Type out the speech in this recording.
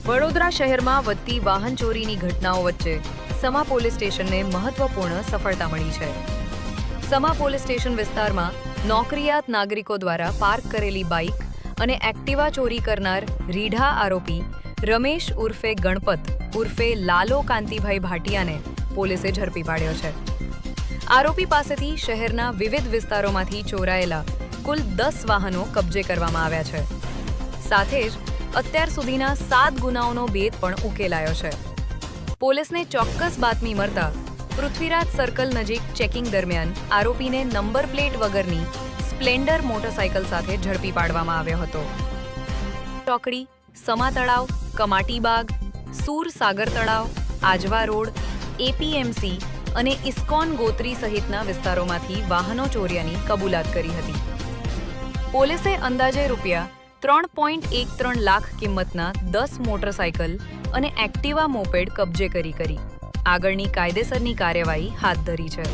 વડોદરા શહેરમાં વધતી વાહન ચોરીની ઘટનાઓ વચ્ચે સમા પોલીસ સ્ટેશનને મહત્વપૂર્ણ સફળતા મળી છે. સમા પોલીસ સ્ટેશન વિસ્તારમાં નોકરિયાત નાગરિકો દ્વારા પાર્ક કરેલી બાઇક અને એક્ટિવા ચોરી કરનાર રીઢા આરોપી રમેશ ઉર્ફે ગણપત ઉર્ફે લાલો કાંતિભાઈ ભાટિયાને પોલીસે ઝડપી પાડ્યો છે. આરોપી પાસેથી શહેરના વિવિધ વિસ્તારોમાંથી ચોરાયેલા કુલ 10 વાહનો કબજે કરવામાં આવ્યા છે. સાથે જ અત્યાર સુધીના 7 ગુનાઓનો ભેદ પણ ઉકેલાયો છે. પોલીસને ચોક્કસ બાતમી મળતા પૃથ્વીરાજ સર્કલ નજીક ચેકિંગ દરમિયાન આરોપીને નંબર પ્લેટ વગરની સ્પ્લેન્ડર મોટરસાયકલ સાથે ઝડપી પાડવામાં આવ્યો હતો. ચોકડી, સમા તળાવ, કમાટીબાગ, સૂર સાગર તળાવ, આજવા રોડ, એપીએમસી અને ઇસ્કોન ગોત્રી સહિતના વિસ્તારોમાંથી વાહનો ચોર્યાની કબૂલાત કરી હતી. પોલીસે અંદાજે ₹3.13 લાખ કિંમતના 10 મોટરસાયકલ અને એક્ટિવા મોપેડ કબજે કરી આગળની કાયદેસરની કાર્યવાહી હાથ ધરી છે.